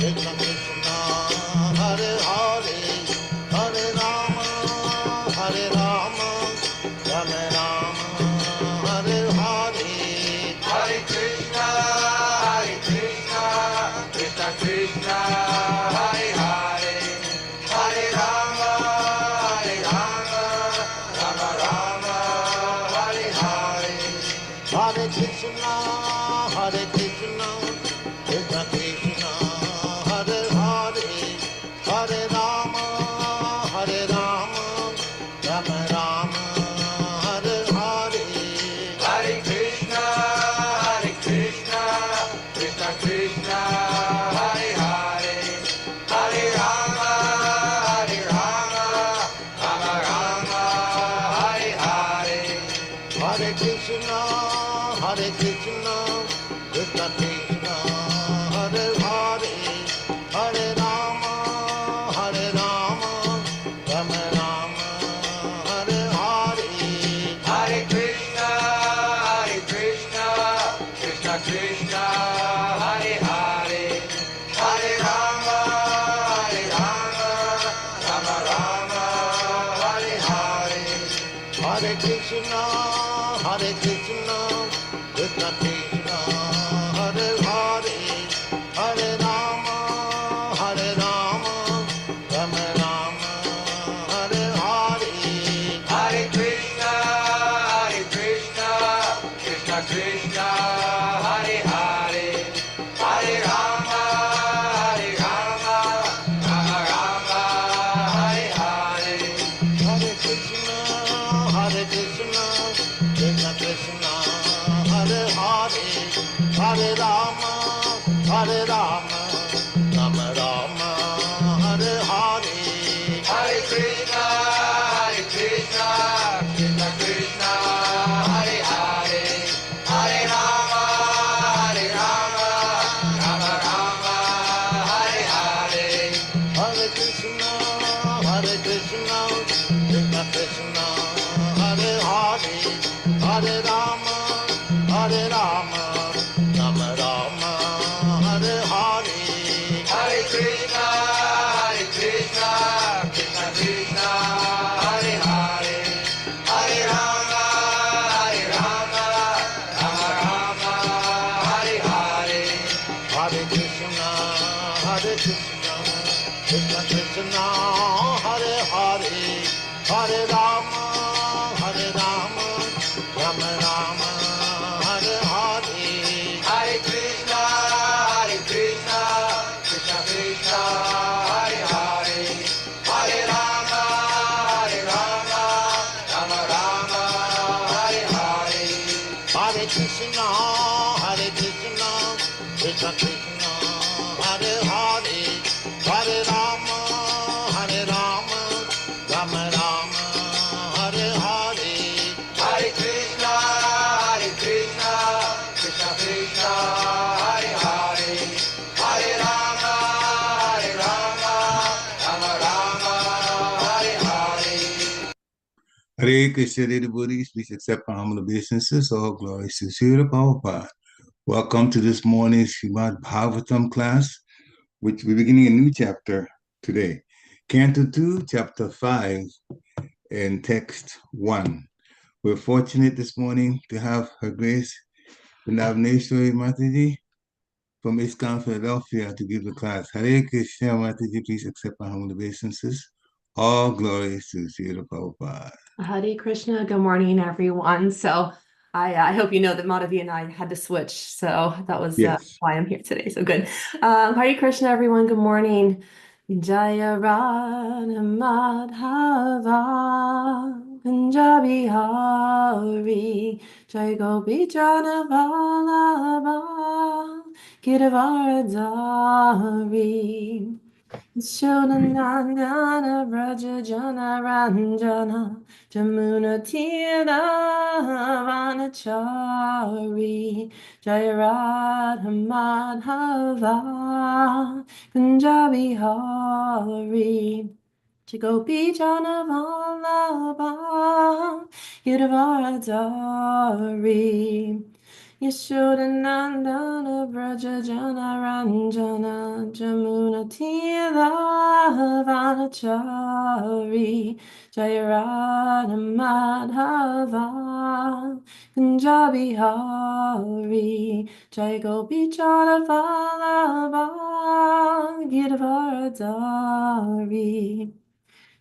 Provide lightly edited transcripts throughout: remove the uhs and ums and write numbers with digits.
Krishna, Krishna, Hare Hare, Hare Rama, Rama, Rama Rama, Hare Hare, Hare Krishna, Krishna Krishna, Hare Hare, Hare Rama, Rama Rama, Hare Hare, Hare Krishna, Krishna Krishna, Hare Hare, Hare Rama, Rama Rama, Hare Hare, Hare Krishna, Krishna Krishna, Hare Hare, Hare Rama, Rama Rama, Hare Hare, Hare Krishna, Krishna Krishna, Hare Hare, Hare Rama, Rama Rama, Hare Hare, Hare Krishna, Krishna Krishna, Hare Hare, Hare Rama, Rama Rama, Hare Hare, Hare Krishna, Krishna Krishna, Hare Hare, Hare Rama, Rama Rama, Hare Hare, Hare Krishna, Krishna Krishna, Hare Hare, Hare Rama, Rama Rama, Hare Hare, Hare Krishna, Krishna Krishna, Hare Hare, Hare Rama, Rama Rama, Hare Hare, Hare Krishna, Krishna Krishna, Hare Hare, Hare Rama, Rama Rama, Hare Hare, Hare Krishna, Krishna Krishna, Hare Hare, Hare Rama, Rama Rama, Hare Hare, Hare Krishna, Krishna Krishna, Hare Hare, Hare Rama, Rama Rama, Hare Hare, Hare Krishna, Krishna Krishna, Hare Hare, Hare Rama, Rama Rama, Hare Hare, Hare Krishna, Krishna Krishna, Hare Hare, Hare Rama, Rama Rama, Hare Hare, Hare Krishna, Krishna Krishna, Hare Hare, Hare Rama, Rama Rama, Hare Hare, Hare Krishna, Krishna Krishna, Hare Hare, Hare Rama, Rama Rama, Hare Hare. Hare Krishna, dear devotees, please accept our humble obeisances. All glories to Srila Prabhupada. Welcome to this morning's Srimad Bhagavatam class, which we're beginning a new chapter today. Canto 2, Chapter 5, and Text 1. We're fortunate this morning to have Her Grace Vrindavanesvari Mataji from ISKCON, Philadelphia, to give the class. Hare Krishna, Mataji, please accept our humble obeisances. All glories to Srila Prabhupada. Hare Krishna, good morning, everyone. So I hope you know that Madhavi and I had to switch. So that was why I'm here today. So good. Hare Krishna, everyone. Good morning. Jaya Radha Madhava Punjabi Hari Jai Gopi Jana Vallabha Giravardhari Shodanandana Braja Jana Ranjana Jamuna Tira Vanachari Jaya Radha Madhava Punjabi Hari Chagopi Jana Vallabha Giravardhari Yashodanandana Vraja Jana Ranjana Jamuna Tila Vanachari Jayarada Madhava Punjabi Hari Jai Gopi Jana Vallabha Girdvaradari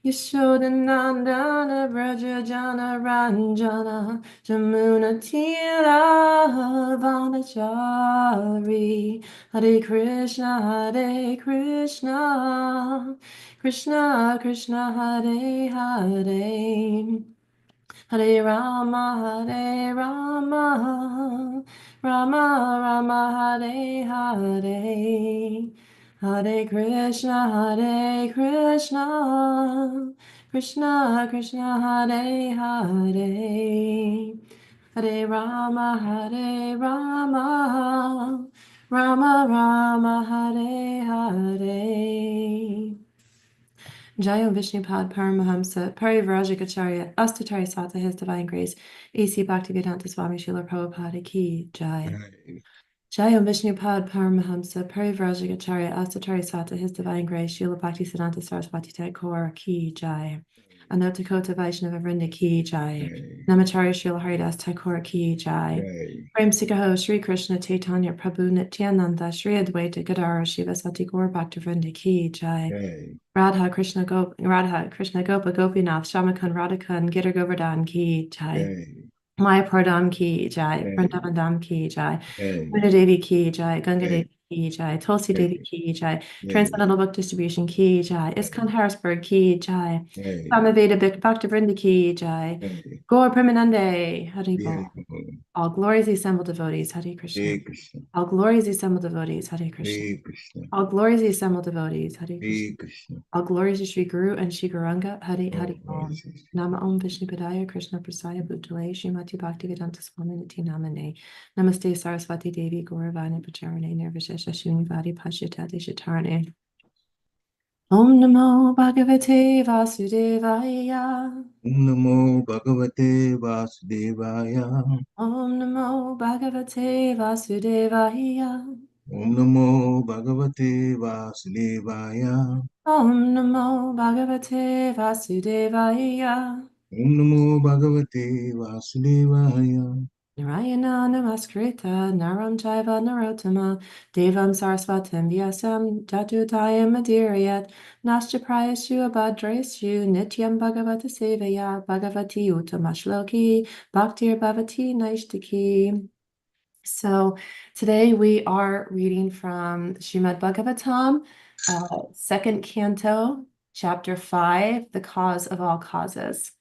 Yashodanandana Vraja Jana Ranjana Jamuna Tila Vanachari Hare Krishna Krishna Krishna Hare Hare Hare Rama Rama Rama Hare Hare Hare Krishna Krishna Krishna Hare Hare Hare Rama Rama Rama Hare Hare Jayo Vishnupad Paramahamsa Parivrajikacharya Astatari Sata His Divine Grace A.C. Bhaktivedanta Swami Srila Prabhupada Ki Jai. Jayo Vishnupad Paramahamsa Parivrajikacharya Astatari Sata His Divine Grace Srila Bhaktisiddhanta Saraswati Thakur Ki Jai. Anatakota Vaishnava Vrinda Ki Jai. Namacharya Srila Haridas Thakur Ki Jai. Prem Sikaho Sri Krishna Chaitanya Prabhu Nityananda Sri Advaita Gadara Shiva Sati Gaur Bhakta Vrinda Ki Jai. Radha Krishna Gopa Gopinath Shamakan Radhika and Gitter Govardhan Ki Jai. Mayapurdam Ki Jai. Vrindavandam Ki Jai. Buddha Devi Ki Jai. Ganga Devi Ki Jai. Tulsi Devi Ki Jai. Transcendental Book Distribution Ki Jai. ISKCON Harrisburg Ki Jai. Samaveda Bhaktivinoda Ki Jai. Gaur Premanande Hari Bol. All glories assembled devotees Hare Krishna. All glories assembled devotees Hare Krishna. All glories assembled devotees Hare Krishna. All glories to Sri Guru and Sri Gauranga Hare Hare Om. Nama Om Vishnu Padaya Krishna Prasaya Bhutale Srimati Bhaktivedanta Swami Niti Namane Namaste Saraswati Devi Gauravani Pacharane Nirvishesha Shunyavadi Pashyatati Shatarane. Om Namo Bhagavate Vasudevaya. Om Namo Bhagavate Vasudevaya. Om Namo Bhagavate Vasudevaya. Om Namo Bhagavate Vasudevaya. Om Namo Bhagavate Vasudevaya. Om Namo Bhagavate Vasudevaya. Narayana Namaskrita Naram Chaiva Narottama Devam Sarasvatam Vyasam Jatutayam Adirayat Nasya Prayashu Abhadrashu Nityam Bhagavata Sevaya Bhagavati Uttamashloki Bhaktir Bhavati Naishtaki. So today we are reading from Srimad Bhagavatam, second canto, chapter 5, The Cause of All Causes.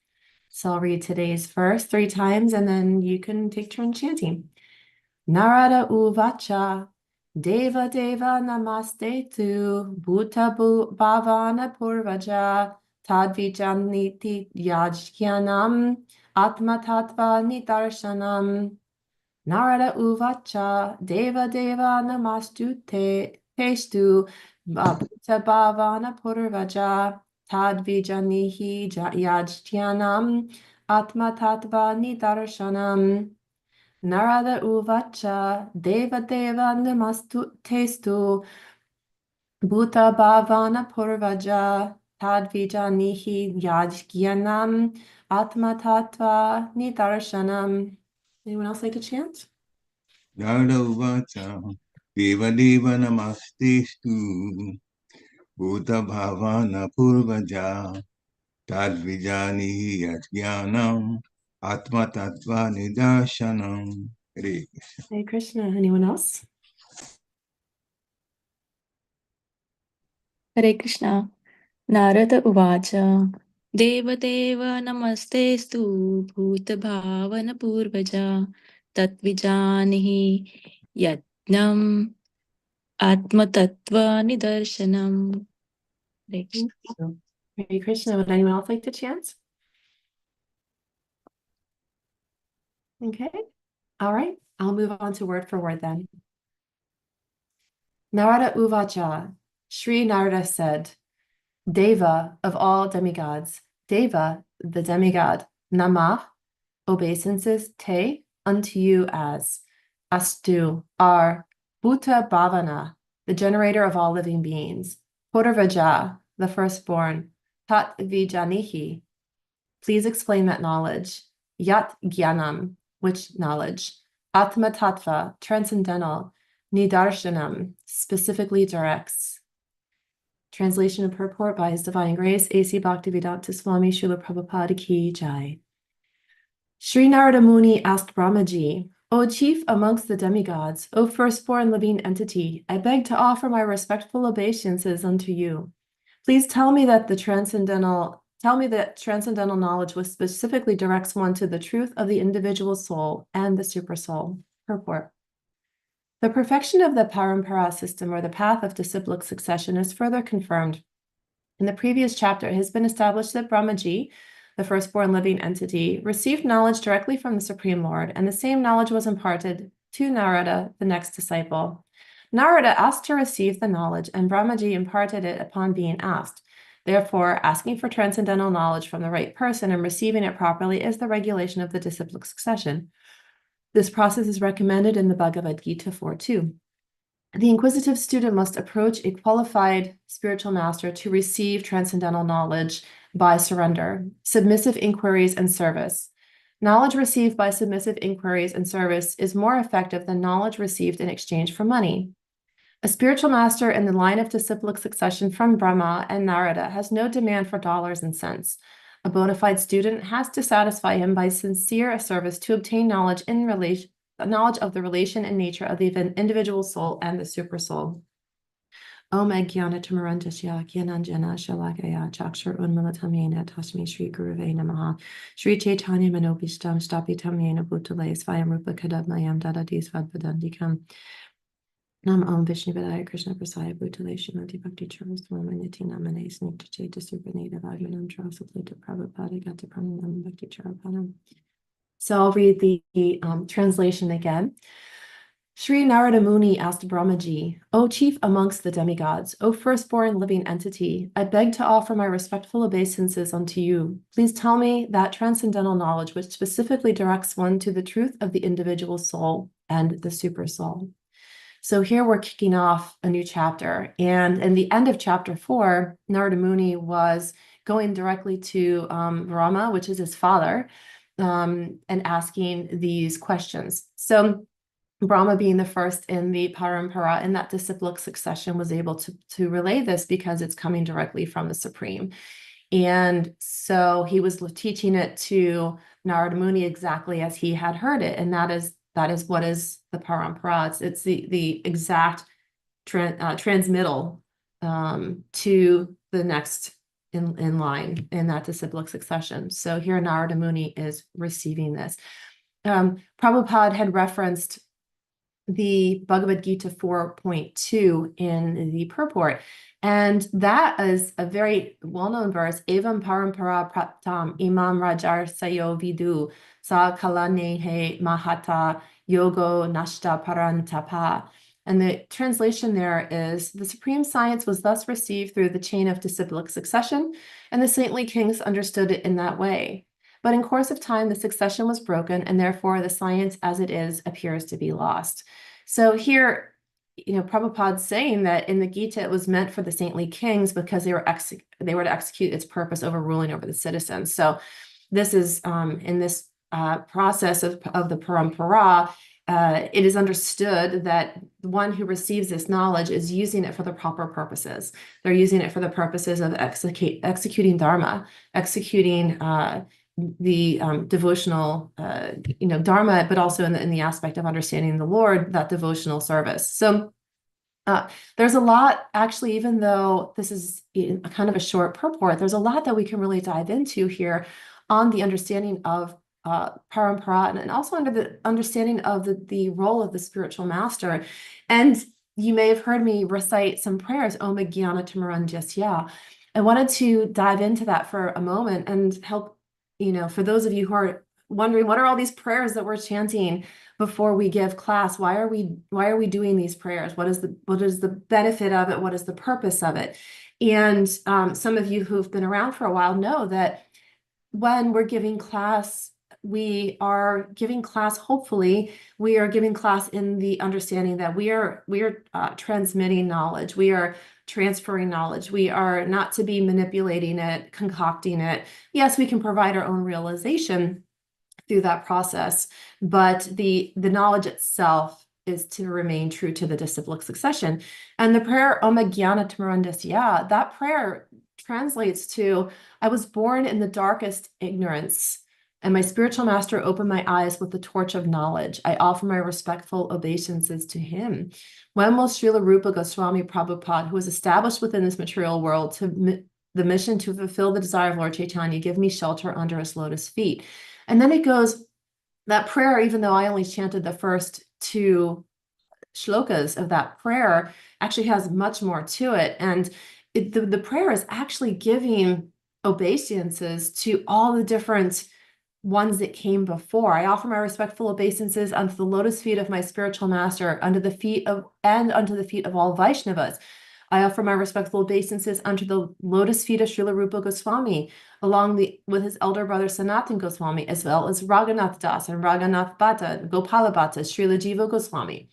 So I'll read today's verse 3 times and then you can take turn chanting. Narada Uvacha Deva Deva Namaste Tu Bhuta Bhavana Purvaja Tadvijaniti Yajkyanam Atma Tattva Nidarshanam. Narada Uvacha Deva Deva Namastute Testu Bhuta Bhavana Purvaja Tadvijanihi Yajtyanam Atma Tattva Nidarshanam. Narada Uvacha Deva Deva Namastestu Bhuta Bhavana Purvaja Tadvijanihi Yajgyanam Atma Tattva Nidarshanam. Anyone else like to chant? Narada Uvacha Deva Deva Namastestu Bhuta Bhavana Purvaja Tadvijani Yajnanam Atma Tattva Nidarshanam. Hare Krishna. Hare Krishna. Anyone else? Hare Krishna. Narada Uvacha Devadev Namastestu Bhutbhavana Purvaja Tatvijanihi Yajnam Atmatattva Nidarshanam. Hare Krishna. Hare Krishna. Would anyone else like to chant? Okay. All right. I'll move on to word for word then. Narada Uvacha. Sri Narada said, Deva of all demigods, Deva, the demigod, Namah, obeisances, Te, unto you as, Astu are Bhuta Bhavana, the generator of all living beings. Purvaja, the firstborn. Tat Vijanihi, please explain that knowledge. Yat Gyanam, which knowledge. Atma Tattva, transcendental. Nidarshanam, specifically directs. Translation and purport by His Divine Grace, A.C. Bhaktivedanta Swami Srila Prabhupada Ki Jai. Sri Narada Muni asked Brahmaji, O chief amongst the demigods, O firstborn living entity, I beg to offer my respectful obeisances unto you. Please tell me that transcendental knowledge which specifically directs one to the truth of the individual soul and the supersoul. Purport. The perfection of the Parampara system, or the path of disciplic succession, is further confirmed. In the previous chapter, it has been established that Brahmaji, the firstborn living entity, received knowledge directly from the Supreme Lord, and the same knowledge was imparted to Narada, the next disciple. Narada asked to receive the knowledge, and Brahmaji imparted it upon being asked. Therefore, asking for transcendental knowledge from the right person and receiving it properly is the regulation of the disciplic succession. This process is recommended in the Bhagavad Gita 4.2. The inquisitive student must approach a qualified spiritual master to receive transcendental knowledge by surrender, submissive inquiries, and service. Knowledge received by submissive inquiries and service is more effective than knowledge received in exchange for money. A spiritual master in the line of disciplic succession from Brahma and Narada has no demand for dollars and cents. A bona fide student has to satisfy him by sincere service to obtain knowledge of the relation and nature of the individual soul and the supersoul. Om Ajnana Tamarandasya Gyananjana Shalakaya Chakshar Unmalatamyena Tashmi Shri Guruve Namaha Shri Chaitanya Manobishtam Stapitam Yena Bhutale Svayam Rupa Kadabmayam Dadadis Vadvadandikam Nam Om Vishnu Vidaya Krishna Prasaya Bhutale Shrimati Bhakti Charas Swamaniti Namane Snikta Chaita Supanita Vagmanam Trasaplita Prabhupada Gata Pranam Bhakti Charapanam. So I'll read the translation again. Sri Narada Muni asked Brahmaji, O chief amongst the demigods, O firstborn living entity, I beg to offer my respectful obeisances unto you. Please tell me that transcendental knowledge which specifically directs one to the truth of the individual soul and the supersoul. So here we're kicking off a new chapter. And in the end of chapter 4, Narada Muni was going directly to Brahma, which is his father, and asking these questions. So Brahma, being the first in the parampara, in that disciplic succession, was able to relay this because it's coming directly from the Supreme. And so he was teaching it to Narada Muni exactly as he had heard it. And that is what is the parampara. It's the exact transmittal to the next in line in that disciplic succession. So here Narada Muni is receiving this. Prabhupada had referenced the Bhagavad Gita 4.2 in the purport. And that is a very well-known verse, Evam parampara praptam imam rajar sayo vidu sa kalanehe mahata yogo nashta parantapa. And the translation there is, the supreme science was thus received through the chain of disciplic succession, and the saintly kings understood it in that way. But in course of time, the succession was broken, and therefore the science as it is appears to be lost. So here, Prabhupada's saying that in the Gita, it was meant for the saintly kings because they were to execute its purpose over ruling over the citizens. So this is in this process of the parampara, it is understood that the one who receives this knowledge is using it for the proper purposes. They're using it for the purposes of executing dharma, executing the devotional, dharma, but also in the aspect of understanding the Lord, that devotional service. So there's a lot, actually, even though this is a kind of a short purport, there's a lot that we can really dive into here on the understanding of parampara, and also under the understanding of the role of the spiritual master. And you may have heard me recite some prayers, Om Jnana Timirandasya. I wanted to dive into that for a moment and help, for those of you who are wondering, what are all these prayers that we're chanting before we give class? Why are we doing these prayers? What is the benefit of it? What is the purpose of it? And some of you who've been around for a while know that when we're giving class, we are giving class, hopefully, we are giving class in the understanding that we are transmitting knowledge. We are transferring knowledge. We are not to be manipulating it, concocting it. Yes, we can provide our own realization through that process, but the knowledge itself is to remain true to the disciplic succession. And the prayer Om Jnana Timirandasya, that prayer translates to, I was born in the darkest ignorance, and my spiritual master opened my eyes with the torch of knowledge. I offer my respectful obeisances to him. When will Srila Rupa Goswami Prabhupada, who is established within this material world to the mission to fulfill the desire of Lord Chaitanya, give me shelter under his lotus feet? And then it goes, that prayer, even though I only chanted the first 2 shlokas of that prayer, actually has much more to it. And the prayer is actually giving obeisances to all the different ones that came before. I offer my respectful obeisances unto the lotus feet of my spiritual master, unto the feet of all Vaishnavas. I offer my respectful obeisances unto the lotus feet of Srila Rupa Goswami, with his elder brother Sanatan Goswami, as well as Raghunath Das and Raghunath Bhatta, Gopala Bhatta, Srila Jiva Goswami.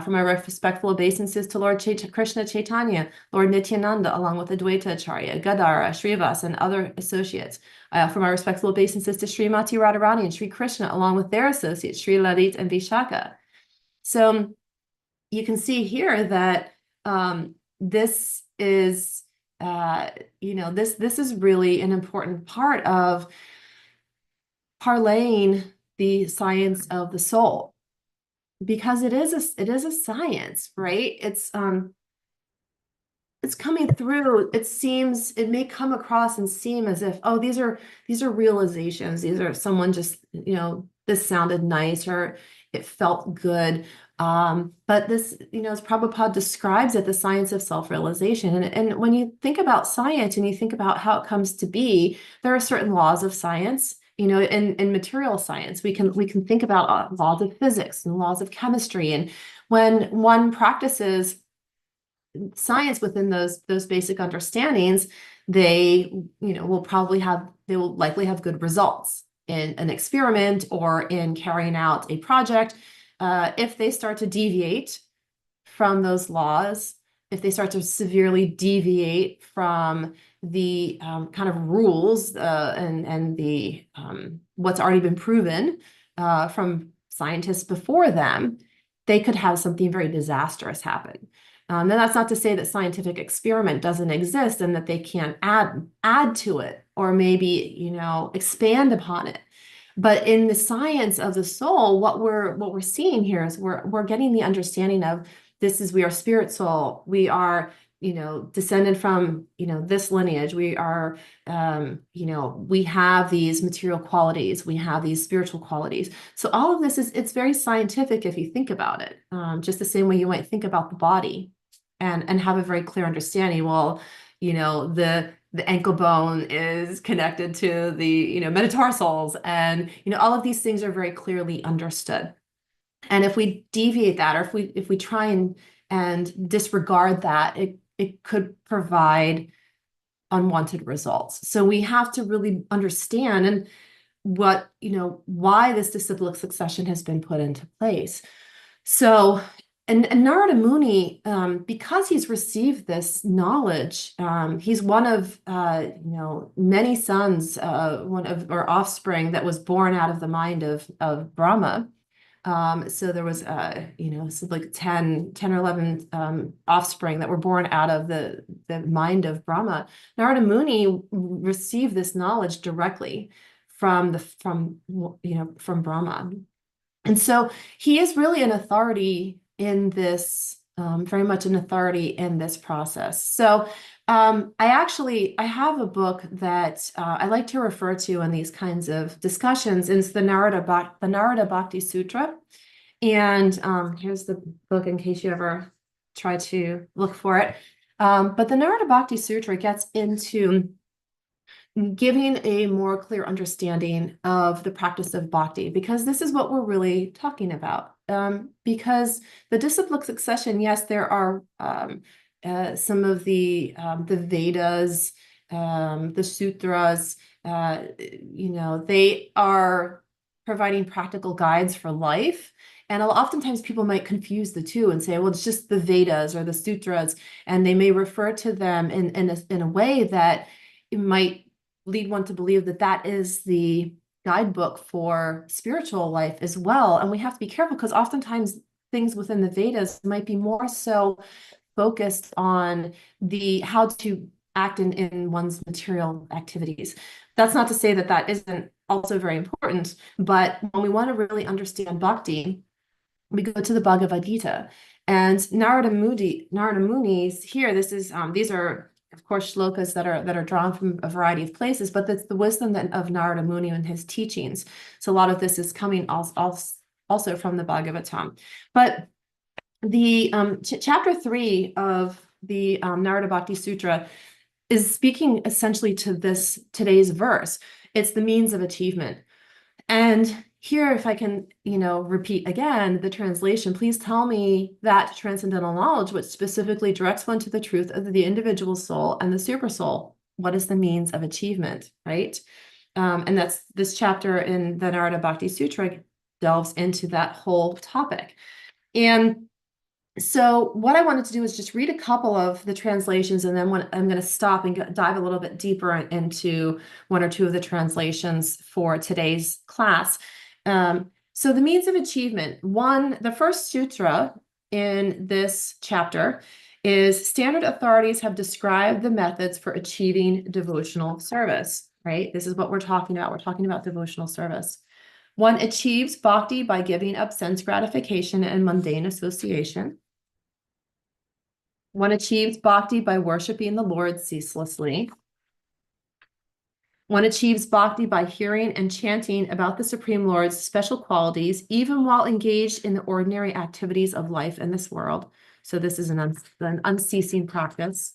For my respectful obeisances to Lord Krishna Chaitanya, Lord Nityananda, along with Advaita Acharya, Gadara, Srivas, and other associates. I offer my respectful obeisances to Srimati Radharani and Sri Krishna, along with their associates, Sri Lalit and Vishaka. So you can see here that this is, this is really an important part of parlaying the science of the soul, because it is a science, right? It's coming through. It may come across and seem as if, oh, these are realizations. These are someone just, this sounded nice or it felt good. But this, as Prabhupada describes it, the science of self-realization. And when you think about science and you think about how it comes to be, there are certain laws of science. In material science, we can think about laws of physics and laws of chemistry. And when one practices science within those basic understandings, they will likely have good results in an experiment or in carrying out a project. If they start to deviate from those laws, if they start to severely deviate from the kind of rules and the what's already been proven from scientists before them, they could have something very disastrous happen. And that's not to say that scientific experiment doesn't exist and that they can't add to it or maybe expand upon it. But in the science of the soul, what we're seeing here is we're getting the understanding of we are spirit soul. We are, descended from, this lineage. We are, we have these material qualities. We have these spiritual qualities. So all of this it's very scientific if you think about it. Just the same way you might think about the body and have a very clear understanding. Well, the ankle bone is connected to the, metatarsals, and, all of these things are very clearly understood. And if we deviate that, or if we try and disregard that, it could provide unwanted results. So we have to really understand and why this disciplic succession has been put into place. So, and Narada Muni, because he's received this knowledge, he's one of many sons, or offspring that was born out of the mind of Brahma. So there was so like 10 or 11 offspring that were born out of the mind of Brahma. Narada Muni received this knowledge directly from Brahma. And so he is really an authority in this, very much an authority in this process. So I have a book that I like to refer to in these kinds of discussions. It's the Narada Bhakti Sutra. And here's the book in case you ever try to look for it. But the Narada Bhakti Sutra gets into giving a more clear understanding of the practice of bhakti, because this is what we're really talking about. Because the disciplic succession, yes, there are some of the Vedas, the sutras, they are providing practical guides for life. And oftentimes people might confuse the two and say, well, it's just the Vedas or the sutras, and they may refer to them in a way that it might lead one to believe that that is the guidebook for spiritual life as well. And we have to be careful, because oftentimes things within the Vedas might be more so focused on the how to act in one's material activities. That's not to say that that isn't also very important, but when we want to really understand bhakti, we go to the Bhagavad Gita. And Narada Muni's here, this is these are of course shlokas that are drawn from a variety of places, but that's the wisdom of Narada Muni and his teachings. So a lot of this is coming also from the Bhagavatam. But the chapter 3 of the Narada Bhakti Sutra is speaking essentially to today's verse. It's the means of achievement. And here, if I can, repeat again the translation, please tell me that transcendental knowledge, which specifically directs one to the truth of the individual soul and the super soul, what is the means of achievement, right? And that's this chapter in the Narada Bhakti Sutra delves into that whole topic. And so what I wanted to do is just read a couple of the translations, and then I'm going to stop and dive a little bit deeper into one or two of the translations for today's class. So the means of achievement. The first sutra in this chapter is standard authorities have described the methods for achieving devotional service, right? This is what we're talking about. We're talking about devotional service. One achieves bhakti by giving up sense gratification and mundane association. One achieves bhakti by worshiping the Lord ceaselessly. One achieves bhakti by hearing and chanting about the Supreme Lord's special qualities, even while engaged in the ordinary activities of life in this world. So this is an unceasing practice.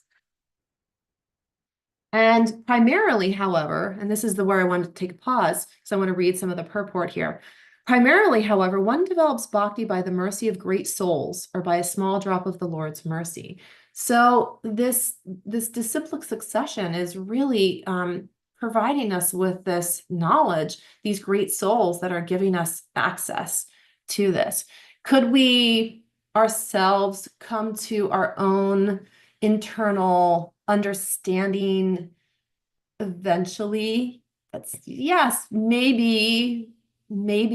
And primarily, however, and this is where I wanted to take a pause, so I want to read some of the purport here. Primarily, however, one develops bhakti by the mercy of great souls or by a small drop of the Lord's mercy. So this disciplic succession is really providing us with this knowledge, these great souls that are giving us access to this. Could we ourselves come to our own internal understanding eventually? Yes, maybe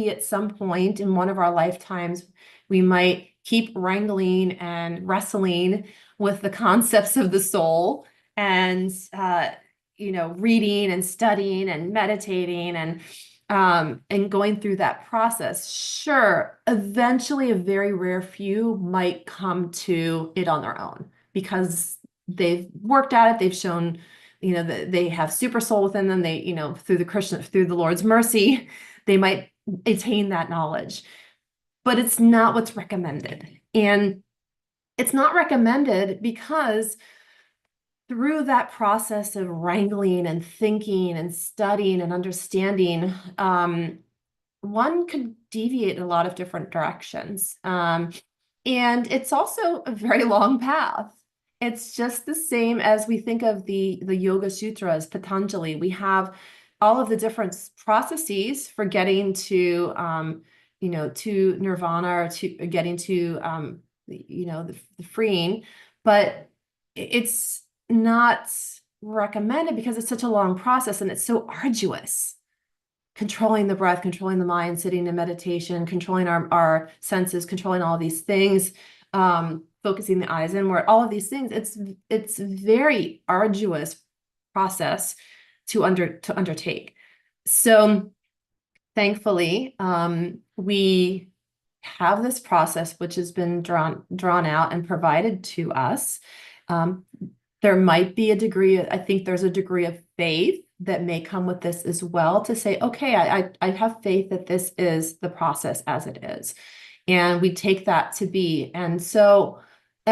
at some point in one of our lifetimes, we might keep wrangling and wrestling with the concepts of the soul and, reading and studying and meditating and going through that process. Sure, eventually a very rare few might come to it on their own because they've worked at it. They've shown, that they have super soul within them. They, through the Lord's mercy, they might attain that knowledge, but it's not what's recommended. And it's not recommended because through that process of wrangling and thinking and studying and understanding, one could deviate in a lot of different directions. And it's also a very long path. It's just the same as we think of the Yoga Sutras, Patanjali. We have all of the different processes for getting to, to nirvana or to getting to, the freeing, but it's not recommended because it's such a long process and it's so arduous. Controlling the breath, controlling the mind, sitting in meditation, controlling our senses, controlling all these things, focusing the eyes inward, all of these things. It's very arduous process to undertake. So thankfully, we have this process which has been drawn out and provided to us. There might be I think there's a degree of faith that may come with this as well, to say, okay, I have faith that this is the process as it is. And we take that to be. And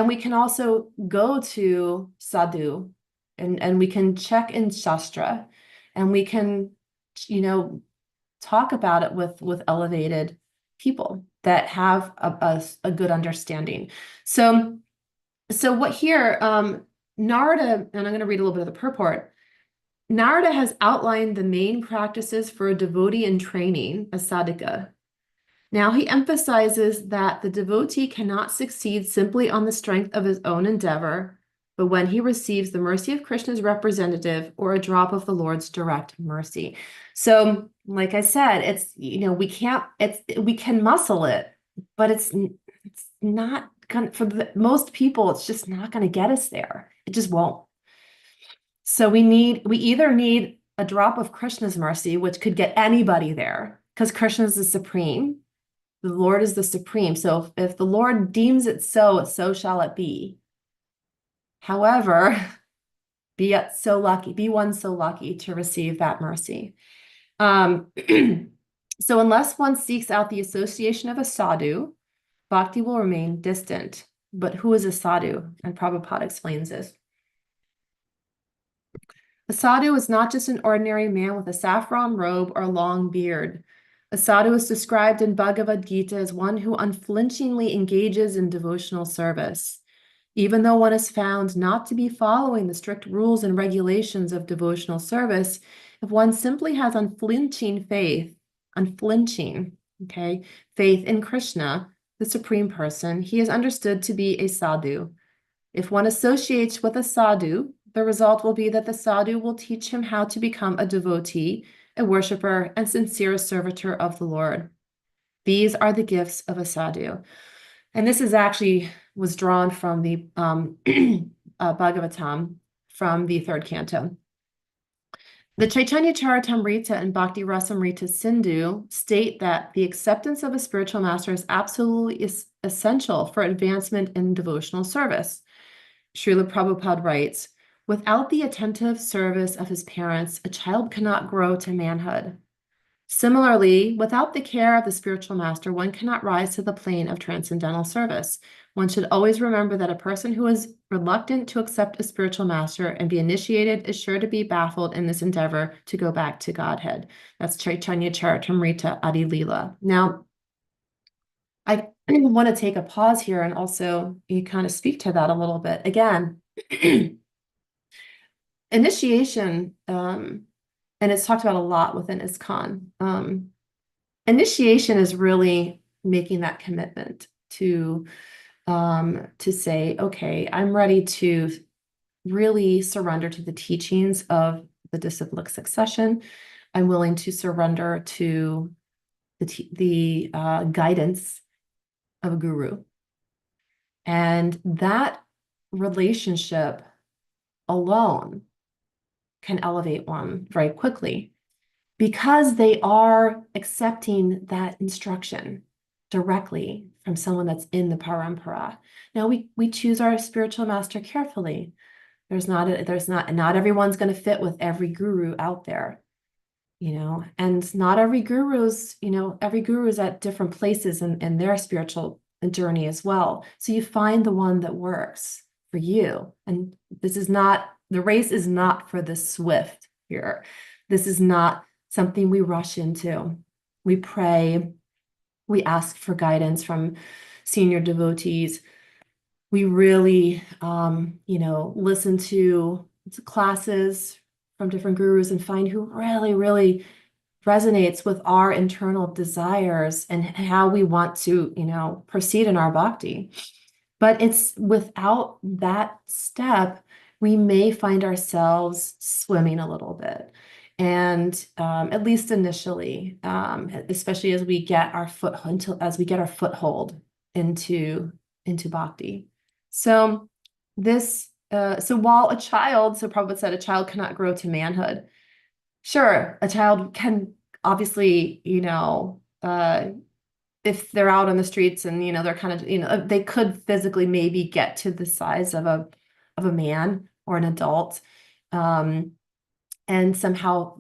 we can also go to sadhu and we can check in Shastra and we can, talk about it with elevated people that have a good understanding. So what here, Narada, and I'm going to read a little bit of the purport. Narada has outlined the main practices for a devotee in training, a sadhaka. Now he emphasizes that the devotee cannot succeed simply on the strength of his own endeavor, but when he receives the mercy of Krishna's representative or a drop of the Lord's direct mercy. So, like I said, it's, we can muscle it, but it's not gonna, for most people, it's just not going to get us there. It just won't. So we either need a drop of Krishna's mercy, which could get anybody there, because Krishna is the supreme. The Lord is the supreme. So if the Lord deems it so shall it be. However, be one so lucky to receive that mercy. So unless one seeks out the association of a sadhu, bhakti will remain distant. But who is a sadhu? And Prabhupada explains this. A sadhu is not just an ordinary man with a saffron robe or long beard. A sadhu is described in Bhagavad Gita as one who unflinchingly engages in devotional service. Even though one is found not to be following the strict rules and regulations of devotional service, if one simply has unflinching faith in Krishna, the Supreme Person, he is understood to be a sadhu. If one associates with a sadhu, the result will be that the sadhu will teach him how to become a devotee, a worshiper, and sincere servitor of the Lord. These are the gifts of a sadhu. And this was drawn from the Bhagavatam from the 3rd canto. The Chaitanya Charitamrita and Bhakti Rasamrita Sindhu state that the acceptance of a spiritual master is absolutely essential for advancement in devotional service. Srila Prabhupada writes, without the attentive service of his parents, a child cannot grow to manhood. Similarly, without the care of the spiritual master, one cannot rise to the plane of transcendental service. One should always remember that a person who is reluctant to accept a spiritual master and be initiated is sure to be baffled in this endeavor to go back to Godhead. That's Chaitanya Charitamrita Adi Lila. Now, I want to take a pause here and also you kind of speak to that a little bit. Again, initiation, and it's talked about a lot within ISKCON. Initiation is really making that commitment to say, okay, I'm ready to really surrender to the teachings of the disciplic succession. I'm willing to surrender to the guidance of a guru. And that relationship alone can elevate one very quickly because they are accepting that instruction directly from someone that's in the parampara. Now we choose our spiritual master carefully. Not everyone's going to fit with every guru out there, and not every guru's at different places in their spiritual journey as well. So you find the one that works for you. And the race is not for the swift here. This is not something we rush into. We pray, we ask for guidance from senior devotees. We really, listen to classes from different gurus and find who really, really resonates with our internal desires and how we want to, proceed in our bhakti. But it's without that step, we may find ourselves swimming a little bit. And at least initially, especially as we get our foothold into bhakti. So while Prabhupada said a child cannot grow to manhood. Sure, a child can obviously, if they're out on the streets and, they're kind of, they could physically maybe get to the size of a man or an adult, and somehow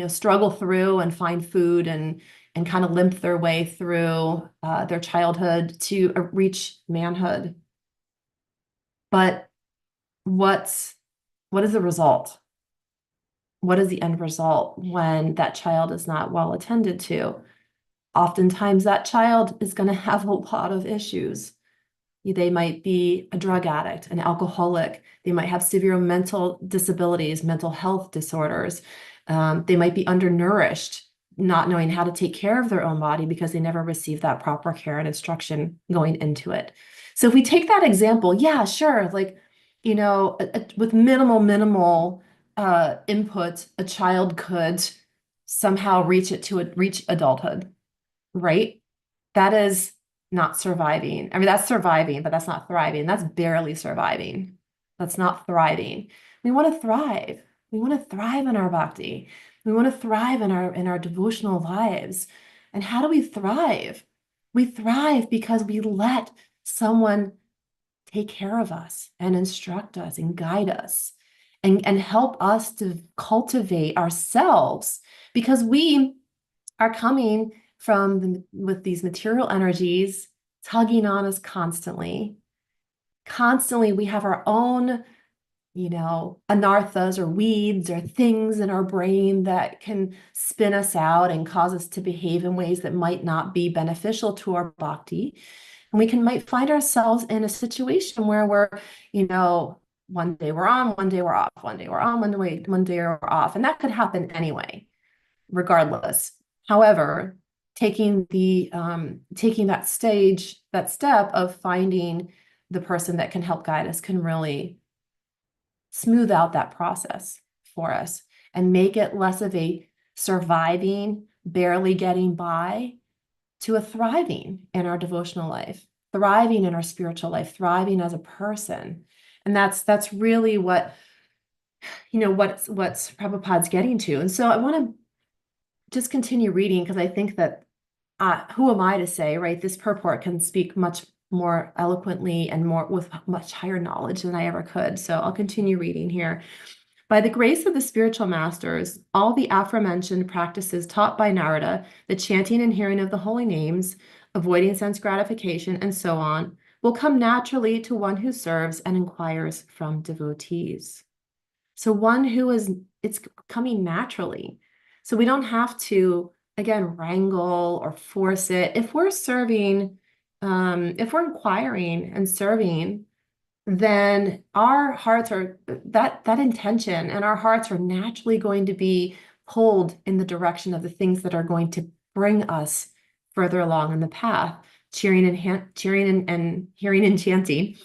struggle through and find food and kind of limp their way through their childhood to reach manhood. But what is the result? What is the end result when that child is not well attended to? Oftentimes that child is going to have a lot of issues. They might be a drug addict, an alcoholic. They might have severe mental disabilities, mental health disorders. They might be undernourished, not knowing how to take care of their own body because they never received that proper care and instruction going into it. So if we take that example, yeah, sure, like, with minimal input, a child could somehow reach adulthood, right? That is not surviving. I mean, that's surviving, but that's not thriving. That's barely surviving. That's not thriving. We want to thrive. We want to thrive in our bhakti. We want to thrive in our devotional lives. And how do we thrive? We thrive because we let someone take care of us and instruct us and guide us and help us to cultivate ourselves, because we are coming with these material energies tugging on us constantly. Constantly, we have our own, anarthas or weeds or things in our brain that can spin us out and cause us to behave in ways that might not be beneficial to our bhakti. And we might find ourselves in a situation where we're, one day we're on, one day we're off, one day we're on, one day we're off. And that could happen anyway, regardless. However, taking that step of finding the person that can help guide us can really smooth out that process for us and make it less of a surviving, barely getting by, to a thriving in our devotional life, thriving in our spiritual life, thriving as a person. And that's really what Prabhupada's getting to. And so I want to just continue reading, because I think that who am I to say, right? This purport can speak much more eloquently and more with much higher knowledge than I ever could. So I'll continue reading here. By the grace of the spiritual masters, all the aforementioned practices taught by Narada, the chanting and hearing of the holy names, avoiding sense gratification, and so on, will come naturally to one who serves and inquires from devotees. So it's coming naturally. So we don't have to, again, wrangle or force it. If we're serving, if we're inquiring and serving, then our hearts are that intention, and our hearts are naturally going to be pulled in the direction of the things that are going to bring us further along in the path, cheering and hearing and chanting,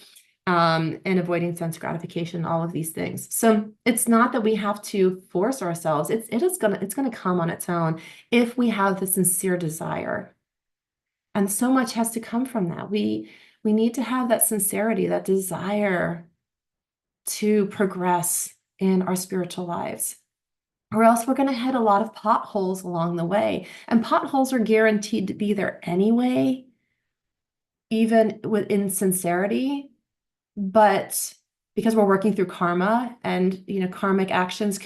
and avoiding sense gratification, all of these things. So it's not that we have to force ourselves. It's gonna come on its own if we have the sincere desire. And so much has to come from that. We need to have that sincerity, that desire to progress in our spiritual lives, or else we're going to hit a lot of potholes along the way. And potholes are guaranteed to be there anyway, even with insincerity. But because we're working through karma, and karmic reactions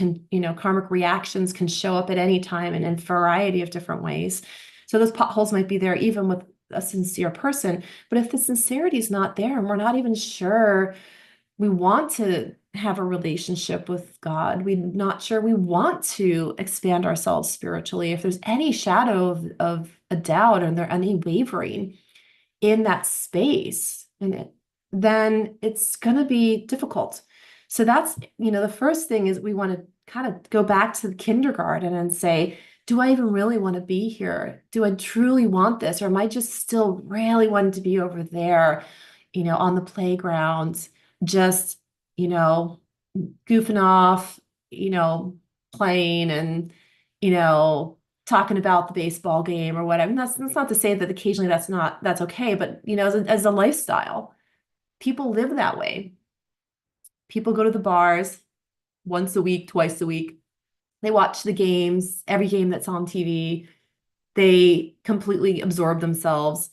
can show up at any time and in a variety of different ways. So those potholes might be there even with a sincere person. But if the sincerity is not there, and we're not even sure we want to have a relationship with God, we're not sure we want to expand ourselves spiritually, if there's any shadow of a doubt, or there any wavering in that space, then it's going to be difficult. So that's, the first thing is we want to kind of go back to the kindergarten and say, do I even really want to be here? Do I truly want this? Or am I just still really wanting to be over there, on the playground, just, goofing off, playing and, talking about the baseball game or whatever. And that's not to say that occasionally that's okay, but, as a lifestyle, people live that way. People go to the bars once a week, twice a week. They watch the games, every game that's on TV. They completely absorb themselves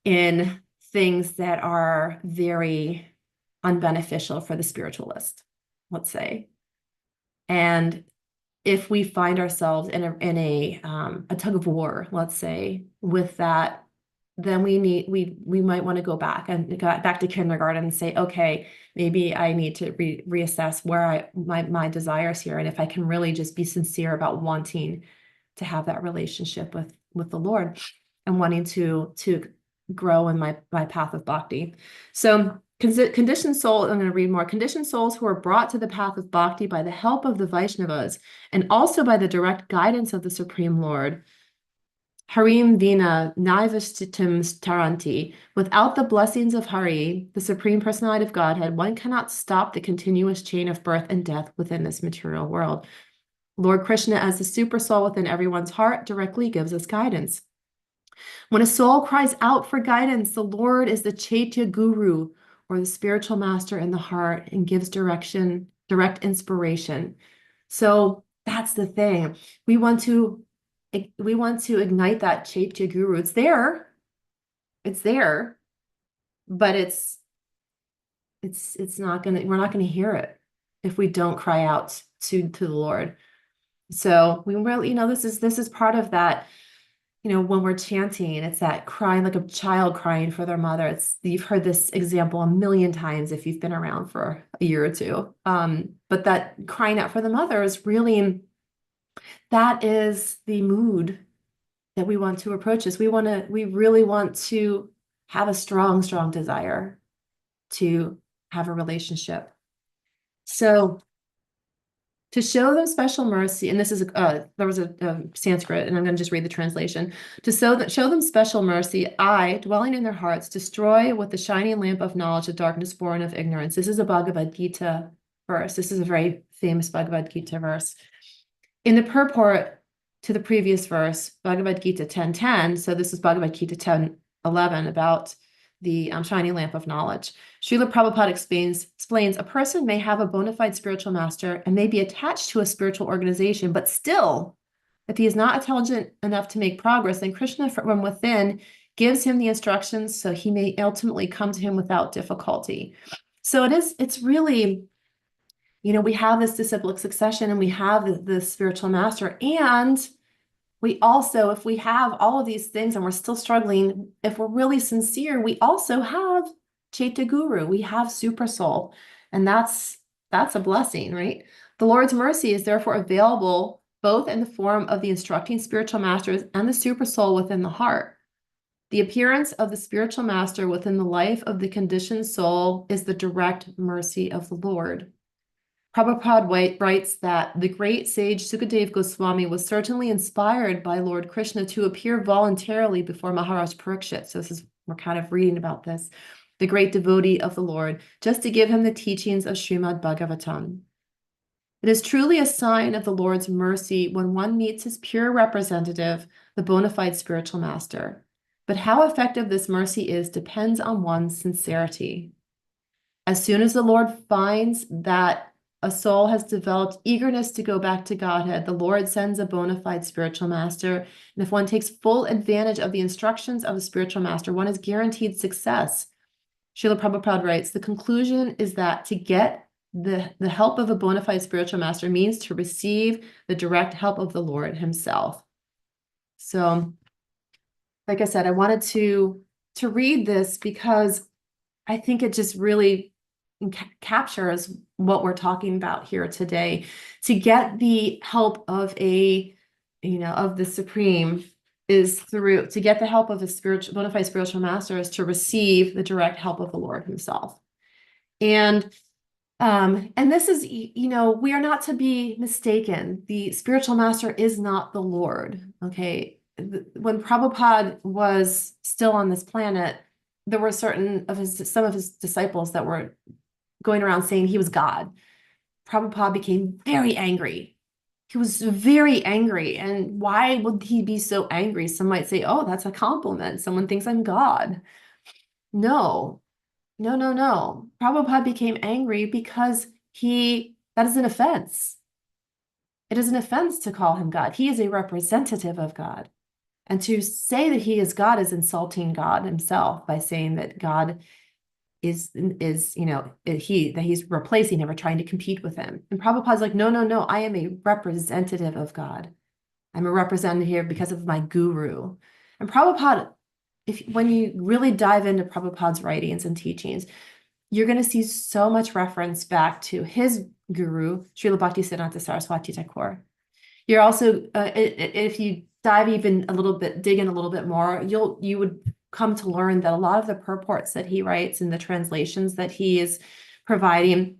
in things that are very unbeneficial for the spiritualist, let's say. And if we find ourselves in a tug of war, let's say, with that, then we might want to go back to kindergarten and say, okay, maybe I need to reassess where my desires here, and if I can really just be sincere about wanting to have that relationship with the Lord, and wanting to grow in my path of bhakti. So conditioned soul, I'm going to read more. Conditioned souls who are brought to the path of bhakti by the help of the Vaishnavas and also by the direct guidance of the Supreme Lord. Harim Vina Naivastitim Taranti. Without the blessings of Hari, the Supreme Personality of Godhead, one cannot stop the continuous chain of birth and death within this material world. Lord Krishna, as the super soul within everyone's heart, directly gives us guidance. When a soul cries out for guidance, the Lord is the Chaitya Guru, or the spiritual master in the heart, and gives direction, direct inspiration. So that's the thing. We want to ignite that Chaitya Guru. It's there, but it's not gonna, we're not gonna hear it if we don't cry out to the Lord. So we really, this is part of that. When we're chanting, it's that crying, like a child crying for their mother. You've heard this example a million times if you've been around for a year or two. But that crying out for the mother is really, that is the mood that we want to approach this. We really want to have a strong, strong desire to have a relationship. So to show them special mercy, and this is there was a Sanskrit, and I'm going to just read the translation. To show them special mercy, I, dwelling in their hearts, destroy with the shining lamp of knowledge the darkness born of ignorance. This is a Bhagavad Gita verse. This is a very famous Bhagavad Gita verse. In the purport to the previous verse, Bhagavad Gita 10:10, so this is Bhagavad Gita 10:11 about the shining lamp of knowledge. Srila Prabhupada explains a person may have a bona fide spiritual master and may be attached to a spiritual organization, but still, if he is not intelligent enough to make progress, then Krishna from within gives him the instructions so he may ultimately come to him without difficulty. So it's really, we have this disciplic succession and we have the spiritual master, and we also, if we have all of these things and we're still struggling, if we're really sincere, we also have Chaitya Guru, we have Super Soul, and that's a blessing, right? The Lord's mercy is therefore available both in the form of the instructing spiritual masters and the Super Soul within the heart. The appearance of the spiritual master within the life of the conditioned soul is the direct mercy of the Lord. Prabhupada writes that the great sage Sukadeva Goswami was certainly inspired by Lord Krishna to appear voluntarily before Maharaj Parikshit. So we're kind of reading about this, the great devotee of the Lord, just to give him the teachings of Srimad Bhagavatam. It is truly a sign of the Lord's mercy when one meets his pure representative, the bona fide spiritual master. But how effective this mercy is depends on one's sincerity. As soon as the Lord finds that a soul has developed eagerness to go back to Godhead, the Lord sends a bona fide spiritual master. And if one takes full advantage of the instructions of a spiritual master, one is guaranteed success. Srila Prabhupada writes, the conclusion is that to get the help of a bona fide spiritual master means to receive the direct help of the Lord himself. So, like I said, I wanted to read this because I think it just really captures what we're talking about here today. To get the help of of the Supreme is to get the help of a bona fide spiritual master is to receive the direct help of the Lord himself. And this is, we are not to be mistaken. The spiritual master is not the Lord. Okay. When Prabhupada was still on this planet, there were some of his disciples that were going around saying he was God. Prabhupada became very angry. He was very angry. And why would he be so angry? Some might say, oh, that's a compliment. Someone thinks I'm God. No. Prabhupada became angry because that is an offense. It is an offense to call him God. He is a representative of God. And to say that he is God is insulting God himself by saying that God is he's replacing him or trying to compete with him. And Prabhupada's like, no, I am a representative of God. I'm a representative here because of my guru. And Prabhupada, when you really dive into Prabhupada's writings and teachings, you're going to see so much reference back to his guru, Srila Bhaktisiddhanta Saraswati Thakur. You're also, if you dive even a little bit, dig in a little bit more, you would come to learn that a lot of the purports that he writes and the translations that he is providing,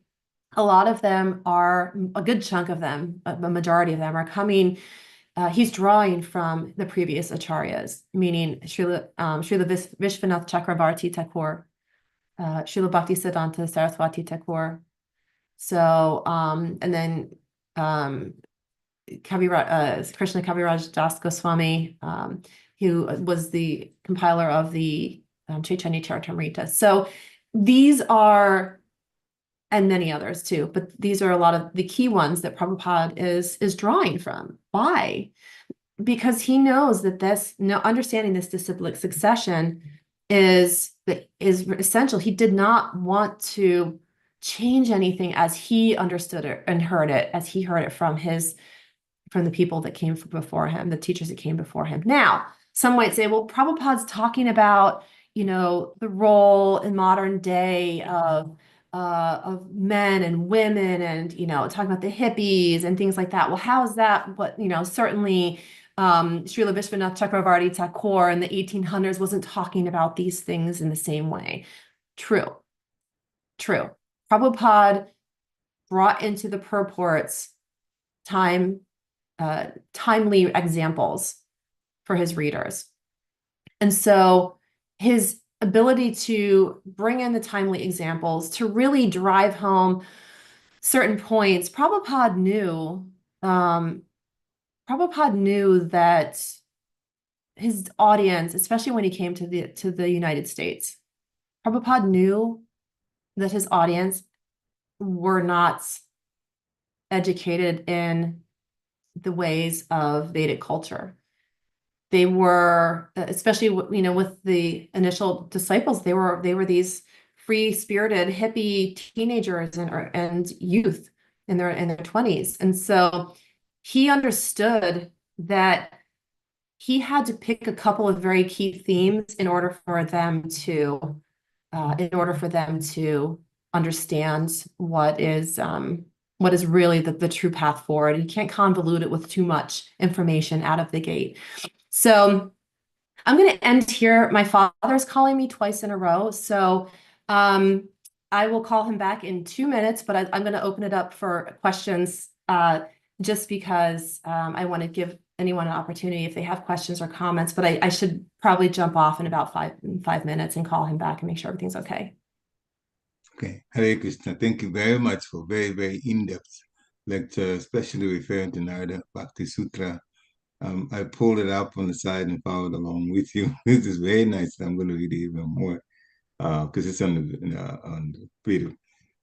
a lot of them are, a good chunk of them, a majority of them are coming, he's drawing from the previous acharyas, meaning Srila Vishwanath Chakravarti Thakur, Srila Bhaktisiddhanta Saraswati Thakur. So, and then Krishna Kaviraj Das Goswami, who was the compiler of the Chaitanya Charitamrita. So these are, and many others too, but these are a lot of the key ones that Prabhupada is drawing from. Why? Because he knows that understanding this disciplic succession is essential. He did not want to change anything as he understood it and heard it, as he heard it from the people that came before him, the teachers that came before him. Now, some might say, well, Prabhupada's talking about, the role in modern day of men and women and, talking about the hippies and things like that. Well, how is that? Certainly Srila Vishwanath Chakravarti Thakur in the 1800s wasn't talking about these things in the same way. True. Prabhupada brought into the purports timely examples for his readers. And so his ability to bring in the timely examples to really drive home certain points, Prabhupada knew that his audience, especially when he came to the United States, Prabhupada knew that his audience were not educated in the ways of Vedic culture. They were, especially with the initial disciples, they were these free-spirited hippie teenagers and youth in their 20s, and so he understood that he had to pick a couple of very key themes in order for them to understand what is really the true path forward. You can't convolute it with too much information out of the gate. So I'm going to end here. My father's calling me twice in a row, so I will call him back in 2 minutes, but I'm going to open it up for questions just because I want to give anyone an opportunity if they have questions or comments, but I should probably jump off in about five minutes and call him back and make sure everything's okay. Okay, Hare Krishna. Thank you very much for very, very in-depth lecture, especially referring to Narada Bhakti Sutra. I pulled it up on the side and followed along with you. This is very nice. I'm going to read it even more because it's on the video.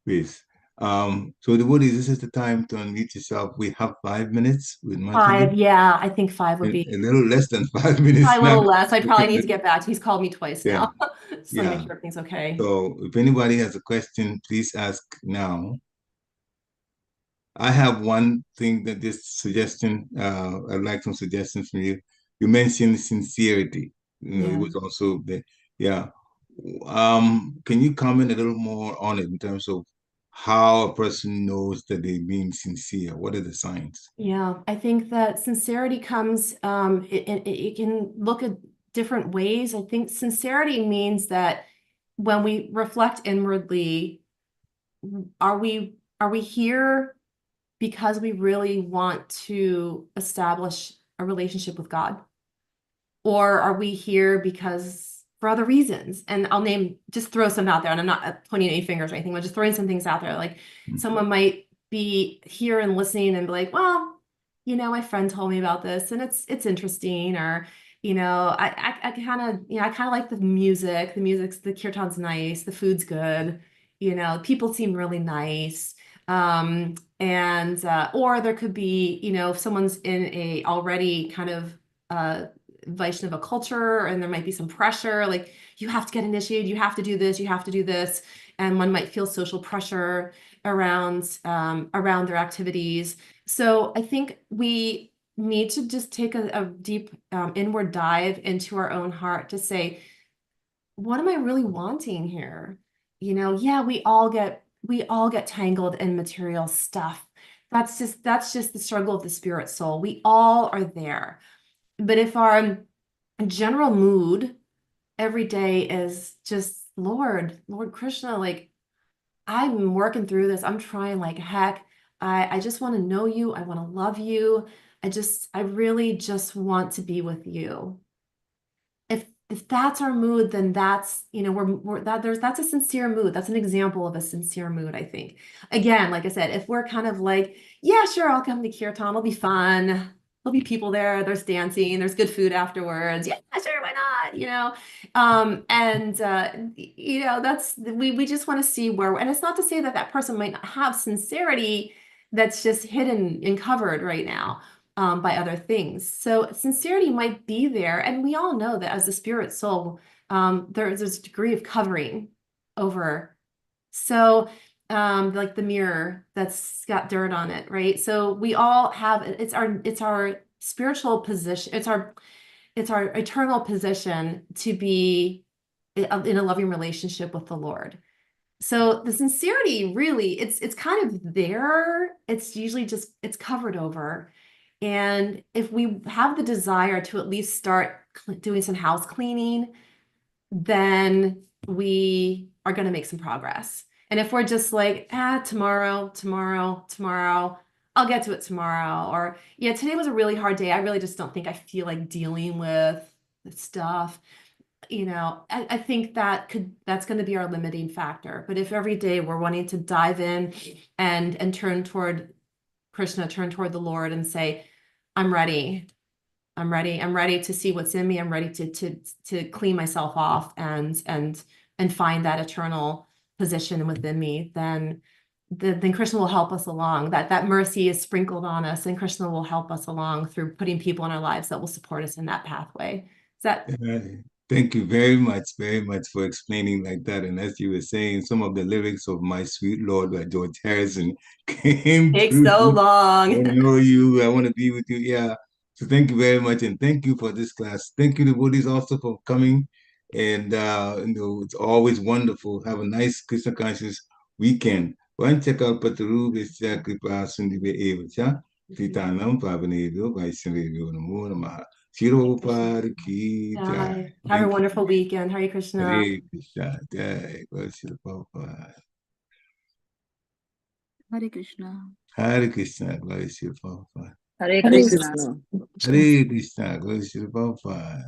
Please. So devotees, this is the time to unmute yourself. We have 5 minutes with Mataji. 5, yeah, I think 5 would be a little less than 5 minutes. Probably a little less. I probably need to get back. He's called me twice now. Just want to make sure everything's okay. So if anybody has a question, please ask now. I have one thing that this suggestion, I'd like some suggestions from you. You mentioned sincerity. It was also can you comment a little more on it in terms of how a person knows that they're being sincere? What are the signs? Yeah, I think that sincerity comes, it can look at different ways. I think sincerity means that when we reflect inwardly, are we here because we really want to establish a relationship with God? Or are we here because for other reasons? And I'll just throw some out there, and I'm not pointing any fingers or anything, but just throwing some things out there. Like someone might be here and listening and be like, well, my friend told me about this and it's interesting, or, I kind of like the kirtan's nice, the food's good, people seem really nice. And or there could be, if someone's in a already kind of Vaishnava culture, and there might be some pressure, like you have to get initiated, you have to do this, you have to do this, and one might feel social pressure around their activities. So I think we need to just take a deep inward dive into our own heart to say, what am I really wanting here? Yeah, we all get tangled in material stuff. That's just the struggle of the spirit soul. We all are there. But if our general mood every day is just, Lord Krishna, like, I'm working through this. I'm trying like heck. I just want to know you. I want to love you. I really just want to be with you. If that's our mood, then that's, that's a sincere mood. That's an example of a sincere mood, I think. Again, like I said, if we're kind of like, yeah, sure, I'll come to kirtan, it'll be fun. There'll be people there, there's dancing, there's good food afterwards. Yeah, sure, why not? That's we just want to see where, and it's not to say that that person might not have sincerity that's just hidden and covered right now. By other things. So sincerity might be there. And we all know that as a spirit soul, there's a degree of covering over. So like the mirror that's got dirt on it, right? So we all have, it's our spiritual position. It's our eternal position to be in a loving relationship with the Lord. So the sincerity really, it's kind of there. It's usually just, it's covered over. And if we have the desire to at least start doing some house cleaning, then we are going to make some progress. And if we're just like, tomorrow, I'll get to it tomorrow. Or, yeah, today was a really hard day. I really just don't think I feel like dealing with the stuff. I think that's going to be our limiting factor. But if every day we're wanting to dive in and turn toward Krishna, turn toward the Lord and say, I'm ready to see what's in me. I'm ready to clean myself off and find that eternal position within me. Then Krishna will help us along. That mercy is sprinkled on us, and Krishna will help us along through putting people in our lives that will support us in that pathway. Is that? Thank you very much for explaining like that. And as you were saying, some of the lyrics of My Sweet Lord by George Harrison came Takes through. so long. I know you. I want to be with you. Yeah. So thank you very much. And thank you for this class. Thank you, devotees, also for coming. And, it's always wonderful. Have a nice Krishna conscious weekend. Go and check out Pataru Vishya Kripa Sundive Evacha. Titanam Pavanevyo Vaishnavevyo Namo Namaha. Shiropar ki jai. Have a wonderful weekend. Hare Krishna. Hare Krishna. Jai. Worship Prabhupada. Hare Krishna. Hare Krishna. Worship Prabhupada. Hare Krishna. Hare Krishna. Worship Prabhupada.